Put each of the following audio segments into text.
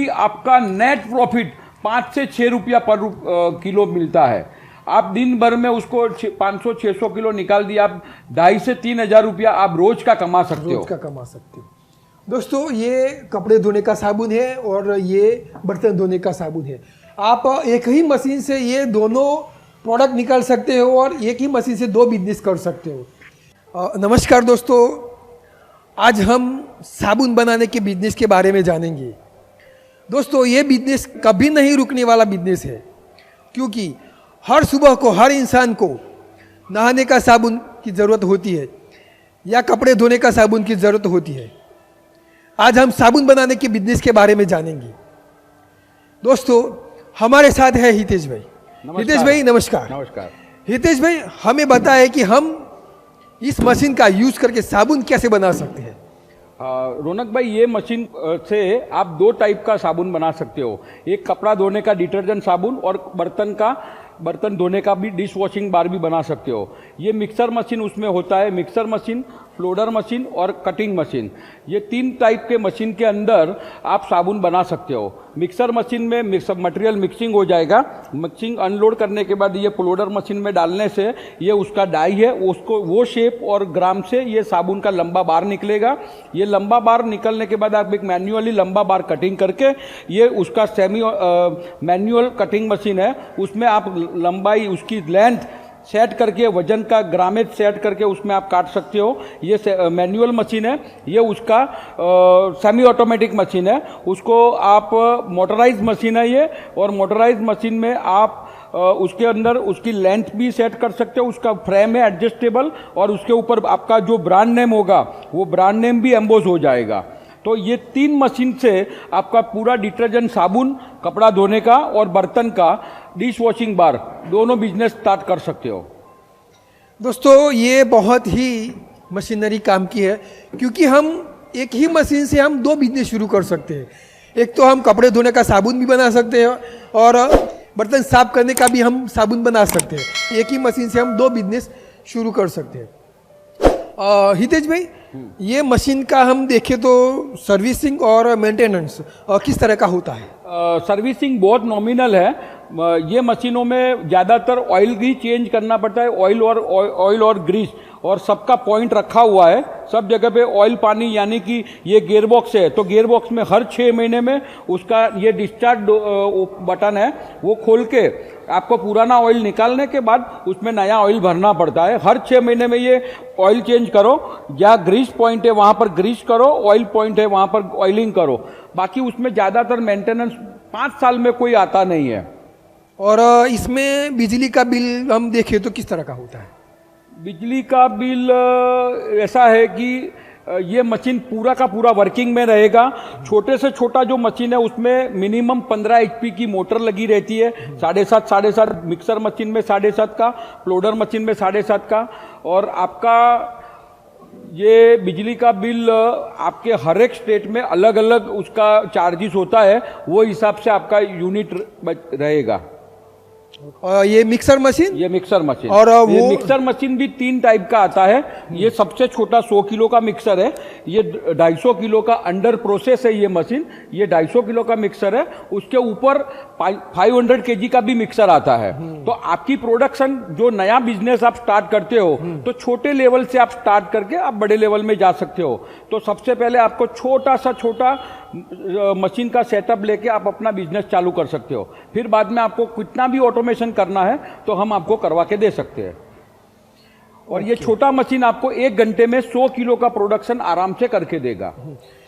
आपका net profit 5 से 6 रुपया पर किलो मिलता है। आप दिन भर में उसको 500-600 किलो निकाल दिया, आप 2,500 से 3,000 रुपया आप रोज का कमा सकते हो। दोस्तों, ये कपड़े धोने का साबुन है और ये बर्तन धोने का साबुन है। आप एक ही मशीन से ये दोनों प्रोडक्ट निकाल सकते हो और एक ही मशीन से 2 बिजनेस कर सकते हो। नमस्कार दोस्तों, आज हम साबुन बनाने के बिजनेस के बारे में जानेंगे। दोस्तों, ये बिजनेस कभी नहीं रुकने वाला बिजनेस है, क्योंकि हर सुबह को हर इंसान को नहाने का साबुन की ज़रूरत होती है या कपड़े धोने का साबुन की ज़रूरत होती है। आज हम साबुन बनाने के बिजनेस के बारे में जानेंगे। दोस्तों, हमारे साथ है हितेश भाई। हितेश भाई नमस्कार। नमस्कार हितेश भाई, हमें बताएं कि हम इस मशीन का यूज़ करके साबुन कैसे बना सकते हैं। रौनक भाई, ये मशीन से आप 2 टाइप का साबुन बना सकते हो। एक कपड़ा धोने का डिटर्जेंट साबुन और बर्तन धोने का भी डिश वॉशिंग बार भी बना सकते हो। ये मिक्सर मशीन उसमें होता है, मिक्सर मशीन, फ्लोडर मशीन और कटिंग मशीन। ये 3 टाइप के मशीन के अंदर आप साबुन बना सकते हो। मिक्सर मशीन में मटेरियल मिक्सिंग हो जाएगा। मिक्सिंग अनलोड करने के बाद ये फ्लोडर मशीन में डालने से ये उसका डाई है, उसको वो शेप और ग्राम से ये साबुन का लंबा बार निकलेगा। ये लंबा बार निकलने के बाद आप एक मैन्युअली लंबा बार कटिंग करके, ये उसका सेमी मैन्युअल कटिंग मशीन है, उसमें आप लंबाई उसकी लेंथ सेट करके, वजन का ग्रामेज सेट करके उसमें आप काट सकते हो। ये मैनुअल मशीन है। ये उसका सेमी ऑटोमेटिक मशीन है, उसको आप मोटराइज मशीन है ये। और मोटराइज मशीन में आप उसके अंदर उसकी लेंथ भी सेट कर सकते हो, उसका फ्रेम है एडजस्टेबल, और उसके ऊपर आपका जो ब्रांड नेम होगा वो ब्रांड नेम भी एम्बोस हो जाएगा। तो ये 3 मशीन से आपका पूरा डिटर्जेंट साबुन, कपड़ा धोने का और बर्तन का डिश वॉशिंग बार दोनों बिजनेस स्टार्ट कर सकते हो। दोस्तों, ये बहुत ही मशीनरी काम की है, क्योंकि हम एक ही मशीन से हम 2 बिजनेस शुरू कर सकते हैं। एक तो हम कपड़े धोने का साबुन भी बना सकते हैं और बर्तन साफ करने का भी हम साबुन बना सकते हैं। एक ही मशीन से हम 2 बिजनेस शुरू कर सकते हैं। हितेश भाई, ये मशीन का हम देखें तो सर्विसिंग और मेंटेनेंस किस तरह का होता है। सर्विसिंग बहुत नॉमिनल है। ये मशीनों में ज़्यादातर ऑयल ही चेंज करना पड़ता है, ऑयल और ग्रीस, और सबका पॉइंट रखा हुआ है। सब जगह पे ऑयल पानी, यानी कि ये गियर बॉक्स है तो गियर बॉक्स में हर 6 महीने में उसका ये डिस्चार्ज बटन है, वो खोल के आपको पुराना ऑयल निकालने के बाद उसमें नया ऑयल भरना पड़ता है। हर 6 महीने में ये ऑयल चेंज करो, या ग्रीस पॉइंट है वहाँ पर ग्रीस करो, ऑयल पॉइंट है वहाँ पर ऑयलिंग करो। बाकी उसमें ज़्यादातर मेंटेनेंस 5 साल में कोई आता नहीं है। और इसमें बिजली का बिल हम देखें तो किस तरह का होता है। बिजली का बिल ऐसा है कि ये मशीन पूरा का पूरा वर्किंग में रहेगा। छोटे से छोटा जो मशीन है उसमें मिनिमम 15 HP की मोटर लगी रहती है। 7.5 मिक्सर मशीन में 7.5 का, फ्लोडर मशीन में 7.5 का। और आपका ये बिजली का बिल आपके हर एक स्टेट में अलग अलग उसका चार्जेस होता है, वो हिसाब से आपका यूनिट रहेगा। ये मिक्सर मशीन और वो मिक्सर मशीन भी 3 टाइप का आता है। ये सबसे छोटा 100 किलो का मिक्सर है। ये 250 किलो का अंडर प्रोसेस है ये मशीन। ये 250 किलो का मिक्सर है। उसके ऊपर 500 kg का भी मिक्सर आता है। तो आपकी प्रोडक्शन, जो नया बिजनेस आप स्टार्ट करते हो तो छोटे लेवल से आप स्टार्ट करके आप बड़े लेवल में जा सकते हो। तो सबसे पहले आपको छोटा मशीन का सेटअप लेके आप अपना बिजनेस चालू कर सकते हो। फिर बाद में आपको कितना भी ऑटोमेशन करना है तो हम आपको करवा के दे सकते हैं। और ये छोटा मशीन आपको 1 घंटे में 100 किलो का प्रोडक्शन आराम से करके देगा।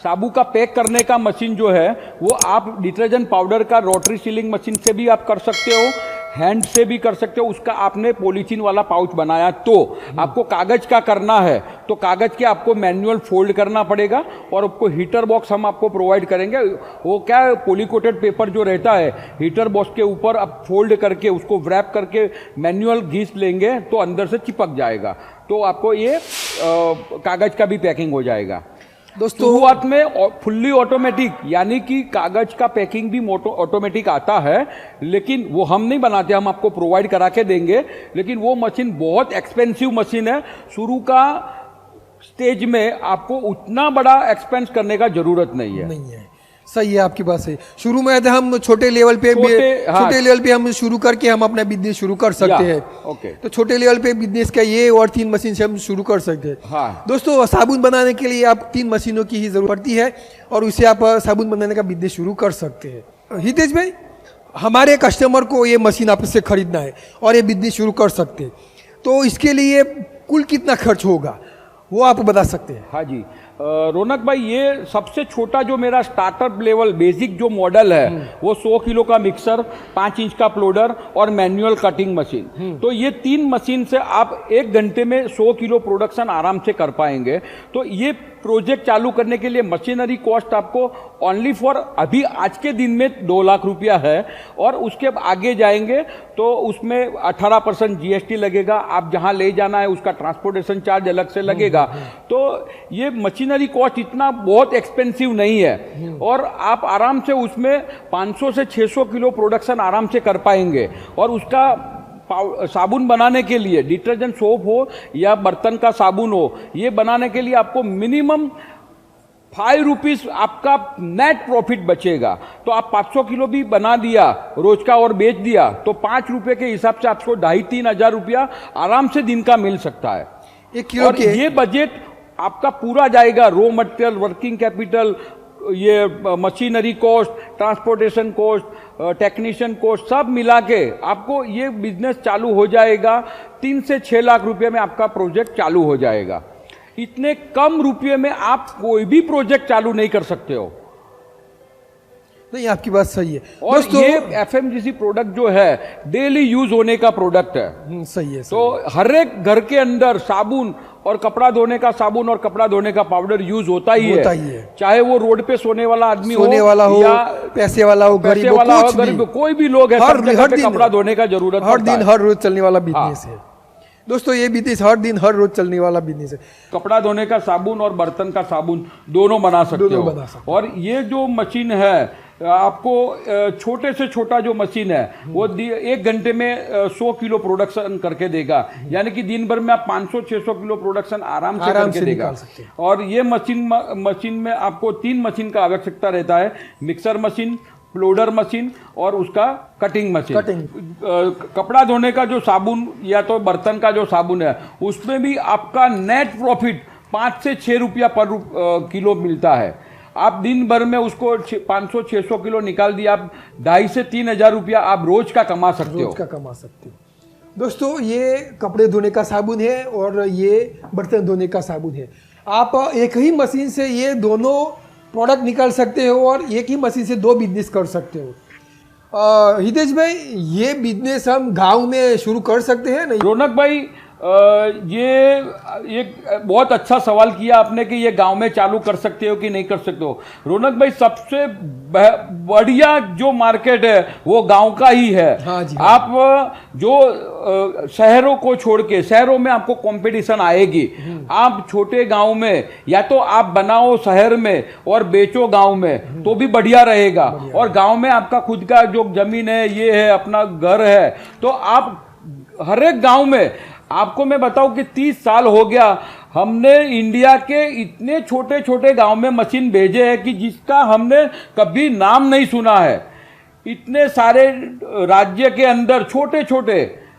साबु का पैक करने का मशीन जो है वो आप डिटर्जेंट पाउडर का रोटरी सीलिंग मशीन से भी आप कर सकते हो, हैंड से भी कर सकते हो। उसका आपने पॉलीथीन वाला पाउच बनाया तो आपको कागज का करना है तो कागज के आपको मैनुअल फोल्ड करना पड़ेगा, और आपको हीटर बॉक्स हम आपको प्रोवाइड करेंगे। वो क्या है, पॉलीकोटेड पेपर जो रहता है हीटर बॉक्स के ऊपर आप फोल्ड करके उसको व्रैप करके मैनुअल घिस लेंगे तो अंदर से चिपक जाएगा। तो आपको ये कागज का भी पैकिंग हो जाएगा। दोस्तों, शुरुआत में फुल्ली ऑटोमेटिक, यानी कि कागज का पैकिंग भी ऑटोमेटिक आता है, लेकिन वो हम नहीं बनाते, हम आपको प्रोवाइड करा के देंगे। लेकिन वो मशीन बहुत एक्सपेंसिव मशीन है। शुरू का स्टेज में आपको उतना बड़ा एक्सपेंस करने का जरूरत नहीं है। सही है, आपकी बात सही। शुरू में हम छोटे लेवल पे छोटे लेवल पे हम शुरू करके हम अपना बिजनेस शुरू कर सकते हैं। ओके, तो छोटे लेवल पे बिजनेस का ये और 3 मशीन से हम शुरू कर सकते हैं। हाँ दोस्तों, साबुन बनाने के लिए आप 3 मशीनों की ही जरूरत पड़ती है और उससे आप साबुन बनाने का बिजनेस शुरू कर सकते हैं। हितेश भाई, हमारे कस्टमर को ये मशीन आपसे खरीदना है और ये बिजनेस शुरू कर सकते हैं, तो इसके लिए कुल कितना खर्च होगा वो आप बता सकते हैं? हाँ जी, रौनक भाई, ये सबसे छोटा जो मेरा स्टार्टअप लेवल बेसिक जो मॉडल है वो 100 किलो का मिक्सर, 5 इंच का प्लोडर और मैनुअल कटिंग मशीन। तो ये 3 मशीन से आप 1 घंटे में 100 किलो प्रोडक्शन आराम से कर पाएंगे। तो ये प्रोजेक्ट चालू करने के लिए मशीनरी कॉस्ट आपको ओनली फॉर अभी आज के दिन में 2 लाख रुपया है, और उसके आगे जाएंगे तो उसमें 18% जीएसटी लगेगा। आप जहां ले जाना है उसका ट्रांसपोर्टेशन चार्ज अलग से लगेगा। तो ये मशीनरी कॉस्ट इतना बहुत एक्सपेंसिव नहीं है, और आप आराम से उसमें 500 से 600 किलो प्रोडक्शन आराम से कर पाएंगे। और उसका साबुन बनाने के लिए, डिटर्जेंट सोप हो या बर्तन का साबुन हो, ये बनाने के लिए आपको मिनिमम 5 रुपीज आपका नेट प्रॉफिट बचेगा। तो आप 500 किलो भी बना दिया रोज का और बेच दिया तो 5 रुपए के हिसाब से आपको 2,500-3 हजार रुपया आराम से दिन का मिल सकता है। 1 किलो और ये बजट आपका पूरा जाएगा, रॉ मटेरियल, वर्किंग कैपिटल, ये machinery cost, transportation cost, technician cost, सब मिला के आपको ये बिजनेस चालू हो जाएगा। 3 से 6 लाख रुपए में आपका प्रोजेक्ट चालू हो जाएगा। इतने कम रुपये में आप कोई भी प्रोजेक्ट चालू नहीं कर सकते हो। नहीं, आपकी बात सही है। और दोस्तों, ये एफएमजीसी प्रोडक्ट जो है डेली यूज होने का प्रोडक्ट है। सही है। तो हर एक घर के अंदर साबुन और कपड़ा धोने का साबुन और कपड़ा धोने का पाउडर यूज होता ही है। चाहे वो रोड पे सोने वाला आदमी हो या पैसे वाला हो, गरीब हो, कोई भी लोग है, हर दिन कपड़ा धोने का जरूरत हर दिन हर रोज चलने वाला बिजनेस है। दोस्तों, ये बिजनेस हर दिन हर रोज चलने वाला बिजनेस है। कपड़ा धोने का साबुन और बर्तन का साबुन दोनों बना सकते हो। और ये जो मशीन है, आपको छोटे से छोटा जो मशीन है वो 1 घंटे में 100 किलो प्रोडक्शन करके देगा। यानी कि दिन भर में आप 500-600 किलो प्रोडक्शन आराम से करके देगा। और ये मशीन में आपको 3 मशीन का आवश्यकता रहता है, मिक्सर मशीन, प्लोडर मशीन और उसका कटिंग मशीन। कपड़ा धोने का जो साबुन या तो बर्तन का जो साबुन है उसमें भी आपका नेट प्रॉफिट 5 से 6 रुपया पर किलो मिलता है। आप दिन भर में उसको 500-600 किलो निकाल दिया, आप 2,500 से 3,000 रुपया आप रोज का कमा सकते हो। दोस्तों, ये कपड़े धोने का साबुन है और ये बर्तन धोने का साबुन है। आप एक ही मशीन से ये दोनों प्रोडक्ट निकाल सकते हो और एक ही मशीन से 2 बिजनेस कर सकते हो। हितेश भाई, ये बिजनेस हम गांव में शुरू कर सकते हैं? नहीं रौनक भाई, ये एक बहुत अच्छा सवाल किया आपने कि ये गांव में चालू कर सकते हो कि नहीं कर सकते हो। रौनक भाई, सबसे बढ़िया जो मार्केट है वो गांव का ही है। हाँ जी, आप जो शहरों को छोड़ के, शहरों में आपको कंपटीशन आएगी। आप छोटे गांव में या तो आप बनाओ शहर में और बेचो गांव में तो भी बढ़िया रहेगा। और गांव में आपका खुद का जो जमीन है, ये है, अपना घर है, तो आप हर एक गांव में, आपको मैं बताऊं कि 30 साल हो गया हमने इंडिया के इतने छोटे छोटे गांव में मशीन भेजे हैं कि जिसका हमने कभी नाम नहीं सुना है। इतने सारे राज्य के अंदर छोटे छोटे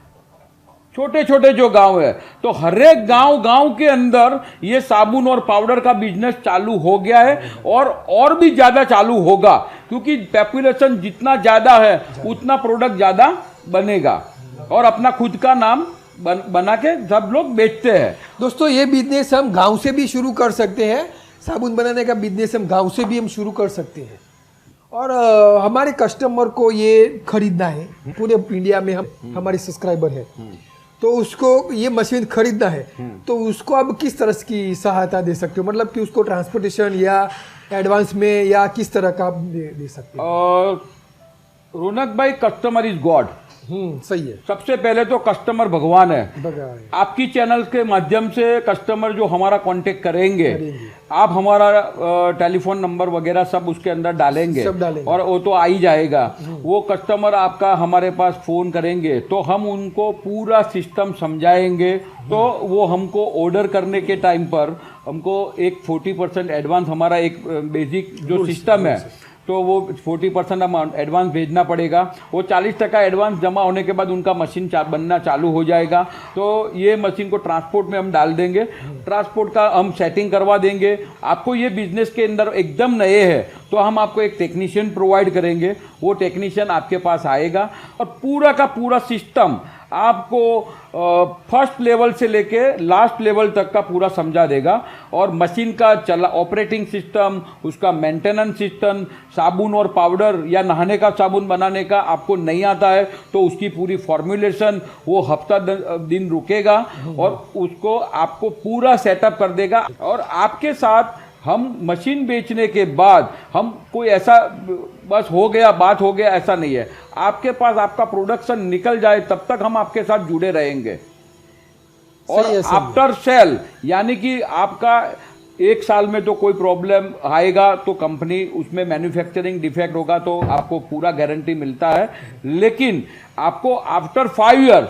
जो गांव है, तो हर एक गांव के अंदर ये साबुन और पाउडर का बिजनेस चालू हो गया है और भी ज्यादा चालू होगा, क्योंकि पॉपुलेशन जितना ज्यादा है उतना प्रोडक्ट ज्यादा बनेगा और अपना खुद का नाम बना के सब लोग बेचते हैं। दोस्तों, ये बिजनेस हम गांव से भी शुरू कर सकते हैं। साबुन बनाने का बिजनेस हम गांव से भी हम शुरू कर सकते हैं। और हमारे कस्टमर को ये खरीदना है, पूरे इंडिया में हमारे सब्सक्राइबर है, तो उसको ये मशीन खरीदना है, तो उसको आप किस तरह की सहायता दे सकते हो? मतलब कि उसको ट्रांसपोर्टेशन या एडवांस में या किस तरह का आप दे सकते हो? रौनक भाई, कस्टमर इज गॉड। सही है। सबसे पहले तो कस्टमर भगवान है। आपकी चैनल के माध्यम से कस्टमर जो हमारा कांटेक्ट करेंगे, आप हमारा टेलीफोन नंबर वगैरह सब उसके अंदर डालेंगे और वो तो आ ही जाएगा। वो कस्टमर आपका हमारे पास फोन करेंगे तो हम उनको पूरा सिस्टम समझाएंगे। तो वो हमको ऑर्डर करने के टाइम पर हमको एक 40% एडवांस, हमारा एक बेसिक जो सिस्टम है तो वो 40% अमाउंट एडवांस भेजना पड़ेगा। वो 40% एडवांस जमा होने के बाद उनका मशीन बनना चालू हो जाएगा। तो ये मशीन को ट्रांसपोर्ट में हम डाल देंगे, ट्रांसपोर्ट का हम सेटिंग करवा देंगे। आपको ये बिजनेस के अंदर एकदम नए है तो हम आपको एक टेक्नीशियन प्रोवाइड करेंगे। वो टेक्नीशियन आपके पास आएगा और पूरा का पूरा सिस्टम आपको फर्स्ट लेवल से लेके लास्ट लेवल तक का पूरा समझा देगा। और मशीन का ऑपरेटिंग सिस्टम, उसका मेंटेनेंस सिस्टम, साबुन और पाउडर या नहाने का साबुन बनाने का आपको नहीं आता है तो उसकी पूरी फॉर्मुलेशन वो हफ्ता दिन रुकेगा और उसको आपको पूरा सेटअप कर देगा। और आपके साथ हम मशीन बेचने के बाद हम कोई ऐसा बस हो गया बात हो गया ऐसा नहीं है। आपके पास आपका प्रोडक्शन निकल जाए तब तक हम आपके साथ जुड़े रहेंगे। और आफ्टर सेल यानी कि आपका 1 साल में तो कोई प्रॉब्लम आएगा तो कंपनी उसमें मैन्युफैक्चरिंग डिफेक्ट होगा तो आपको पूरा गारंटी मिलता है। लेकिन आपको आफ्टर 5 ईयर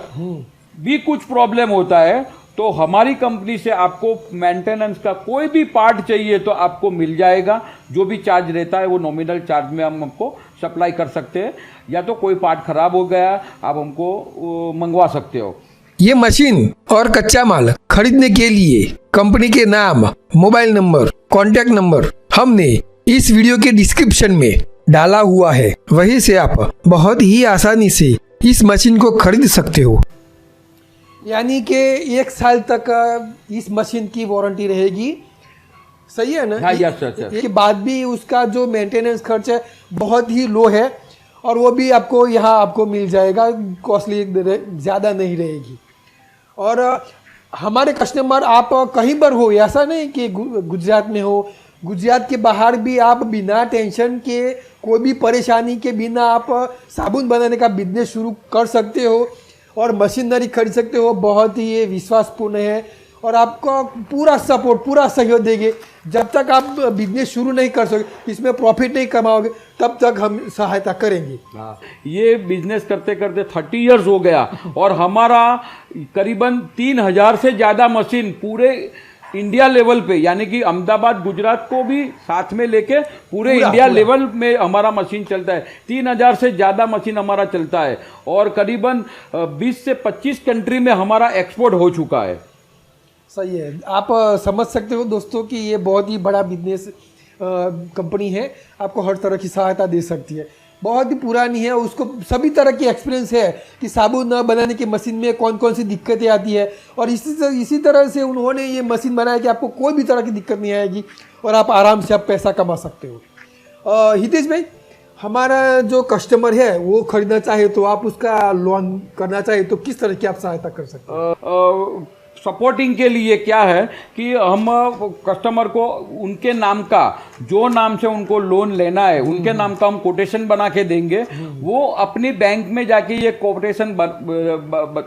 भी कुछ प्रॉब्लम होता है तो हमारी कंपनी से आपको मेंटेनेंस का कोई भी पार्ट चाहिए तो आपको मिल जाएगा। जो भी चार्ज रहता है वो नॉमिनल चार्ज में हम आपको सप्लाई कर सकते हैं। या तो कोई पार्ट खराब हो गया आप हमको मंगवा सकते हो। ये मशीन और कच्चा माल खरीदने के लिए कंपनी के नाम, मोबाइल नंबर, कॉन्टैक्ट नंबर हमने इस वीडियो के डिस्क्रिप्शन में डाला हुआ है। वहीं से आप बहुत ही आसानी से इस मशीन को खरीद सकते हो। यानी कि 1 साल तक इस मशीन की वारंटी रहेगी, सही है ना? हाँ, यस सर। इसके बाद भी उसका जो मेंटेनेंस खर्च है बहुत ही लो है और वो भी आपको यहाँ आपको मिल जाएगा, कॉस्टली ज़्यादा नहीं रहेगी। और हमारे कस्टमर आप कहीं पर हो, ऐसा नहीं कि गुजरात में हो, गुजरात के बाहर भी आप बिना टेंशन के, कोई भी परेशानी के बिना आप साबुन बनाने का बिजनेस शुरू कर सकते हो और मशीनरी खरीद सकते हो। बहुत ही ये विश्वासपूर्ण है और आपको पूरा सपोर्ट, पूरा सहयोग देंगे। जब तक आप बिजनेस शुरू नहीं कर सकोगे, इसमें प्रॉफिट नहीं कमाओगे, तब तक हम सहायता करेंगे। ये बिजनेस करते करते 30 इयर्स हो गया और हमारा करीबन 3000 से ज़्यादा मशीन पूरे इंडिया लेवल पे, यानी कि अहमदाबाद गुजरात को भी साथ में लेके पूरे इंडिया लेवल में हमारा मशीन चलता है। 3000 से ज़्यादा मशीन हमारा चलता है और करीबन 20 से 25 कंट्री में हमारा एक्सपोर्ट हो चुका है। सही है। आप समझ सकते हो दोस्तों कि ये बहुत ही बड़ा बिजनेस कंपनी है, आपको हर तरह की सहायता दे सकती है। बहुत ही पुरानी है, उसको सभी तरह की एक्सपीरियंस है कि साबुन बनाने की मशीन में कौन कौन सी दिक्कतें आती है और इसी तरह से उन्होंने ये मशीन बनाया कि आपको कोई भी तरह की दिक्कत नहीं आएगी और आप आराम से आप पैसा कमा सकते हो। हितेश भाई, हमारा जो कस्टमर है वो खरीदना चाहे तो आप उसका लोन करना चाहे तो किस तरह की आप सहायता कर सकते हो? सपोर्टिंग के लिए क्या है कि हम कस्टमर को उनके नाम का, जो नाम से उनको लोन लेना है उनके नाम का हम कोटेशन बना के देंगे। वो अपनी बैंक में जाके ये कोटेशन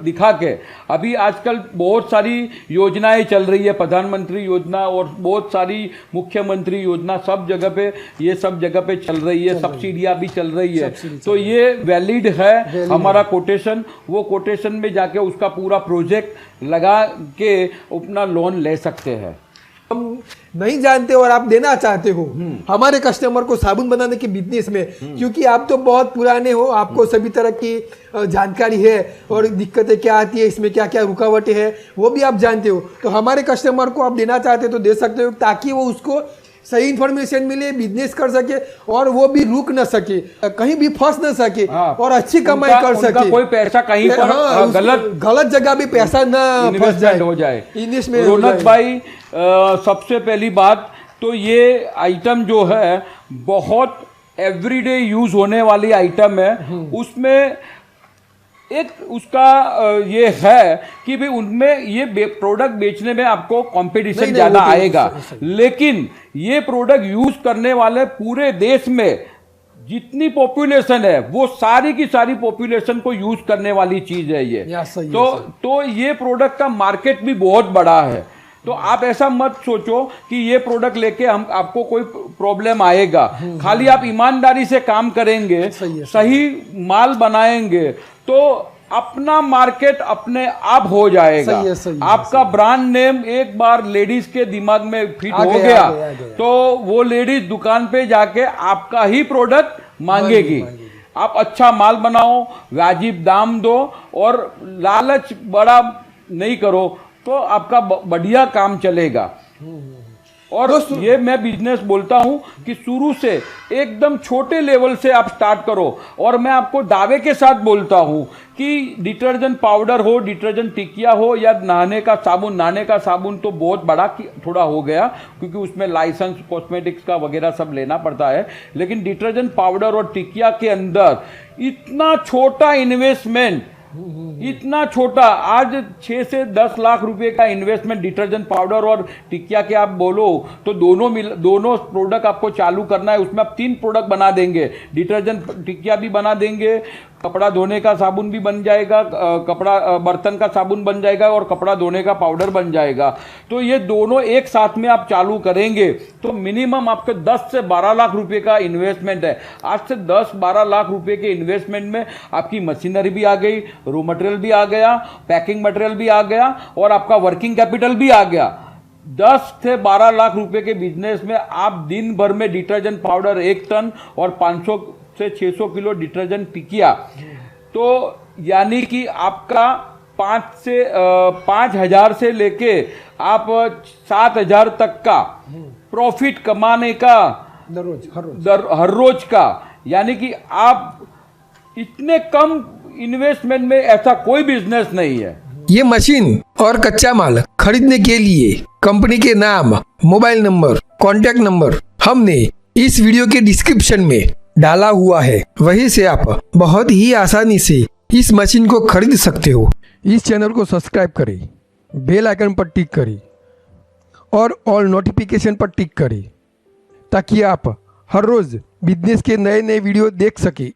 दिखा के, अभी आजकल बहुत सारी योजनाएं चल रही है, प्रधानमंत्री योजना और बहुत सारी मुख्यमंत्री योजना, सब जगह पे ये सब जगह पे चल रही है, सब्सिडियां भी चल रही है। तो ये वैलिड है हमारा कोटेशन। वो कोटेशन में जाके उसका पूरा प्रोजेक्ट लगा के अपना लोन ले सकते हैं। हम नहीं जानते और आप देना चाहते हो हमारे कस्टमर को साबुन बनाने के बिजनेस में, क्योंकि आप तो बहुत पुराने हो, आपको सभी तरह की जानकारी है और दिक्कतें क्या आती है, इसमें क्या क्या रुकावटें हैं वो भी आप जानते हो। तो हमारे कस्टमर को आप देना चाहते हो तो दे सकते हो, ताकि वो उसको सही इन्फॉर्मेशन मिले, बिजनेस कर सके और वो भी रुक न सके, कहीं भी फंस न सके और अच्छी कमाई कर सके। कोई पैसा कहीं पर गलत जगह भी पैसा न फंस जाए, हो जाए। रौनक भाई, सबसे पहली बात तो ये आइटम जो है बहुत एवरीडे यूज होने वाली आइटम है। उसमें एक उसका ये है कि भाई उनमें ये प्रोडक्ट बेचने में आपको कंपटीशन ज्यादा आएगा, लेकिन ये प्रोडक्ट यूज करने वाले पूरे देश में जितनी पॉपुलेशन है वो सारी की सारी पॉपुलेशन को यूज करने वाली चीज है ये। तो ये प्रोडक्ट का मार्केट भी बहुत बड़ा है। तो आप ऐसा मत सोचो कि ये प्रोडक्ट लेके हम आपको कोई प्रॉब्लम आएगा। खाली आप ईमानदारी से काम करेंगे, सही माल बनाएंगे तो अपना मार्केट अपने आप हो जाएगा। सही है, आपका ब्रांड नेम एक बार लेडीज के दिमाग में फिट आ हो गया, आ गया गया। तो वो लेडीज दुकान पे जाके आपका ही प्रोडक्ट मांगेगी। आप अच्छा माल बनाओ, वाजिब दाम दो और लालच बड़ा नहीं करो तो आपका बढ़िया काम चलेगा। और ये मैं बिजनेस बोलता हूं कि शुरू से एकदम छोटे लेवल से आप स्टार्ट करो। और मैं आपको दावे के साथ बोलता हूं कि डिटर्जेंट पाउडर हो, डिटर्जेंट टिकिया हो या नहाने का साबुन तो बहुत बड़ा थोड़ा हो गया क्योंकि उसमें लाइसेंस कॉस्मेटिक्स का वगैरह सब लेना पड़ता है। लेकिन डिटर्जेंट पाउडर और टिकिया के अंदर इतना छोटा इन्वेस्टमेंट, इतना छोटा, आज 6 से 10 लाख रुपए का इन्वेस्टमेंट डिटर्जेंट पाउडर और टिकिया के आप बोलो तो दोनों प्रोडक्ट आपको चालू करना है। उसमें आप 3 प्रोडक्ट बना देंगे, डिटर्जेंट टिकिया भी बना देंगे, कपड़ा धोने का साबुन भी बन जाएगा, बर्तन का साबुन बन जाएगा और कपड़ा धोने का पाउडर बन जाएगा। तो ये दोनों एक साथ में आप चालू करेंगे तो मिनिमम आपके 10 से 12 लाख रुपए का इन्वेस्टमेंट है। आज से 10-12 लाख रुपए के इन्वेस्टमेंट में आपकी मशीनरी भी आ गई, रॉ मटेरियल भी आ गया, पैकिंग मटेरियल भी आ गया और आपका वर्किंग कैपिटल भी आ गया। 10 से 12 लाख रुपए के बिजनेस में आप दिन भर में डिटर्जेंट पाउडर 1 टन और 500 से 600 किलो डिटर्जेंट टिकिया, तो यानी कि आपका 5,000 से लेके आप 7,000 तक का प्रॉफिट कमाने का हर रोज का। यानी कि आप इतने कम इन्वेस्टमेंट में ऐसा कोई बिजनेस नहीं है। ये मशीन और कच्चा माल खरीदने के लिए कंपनी के नाम, मोबाइल नंबर, कॉन्टैक्ट नंबर हमने इस वीडियो के डिस्क्रिप्शन में डाला हुआ है। वहीं से आप बहुत ही आसानी से इस मशीन को खरीद सकते हो। इस चैनल को सब्सक्राइब करें, बेल आइकन पर टिक करें और ऑल नोटिफिकेशन पर टिक करें ताकि आप हर रोज बिजनेस के नए नए वीडियो देख सके।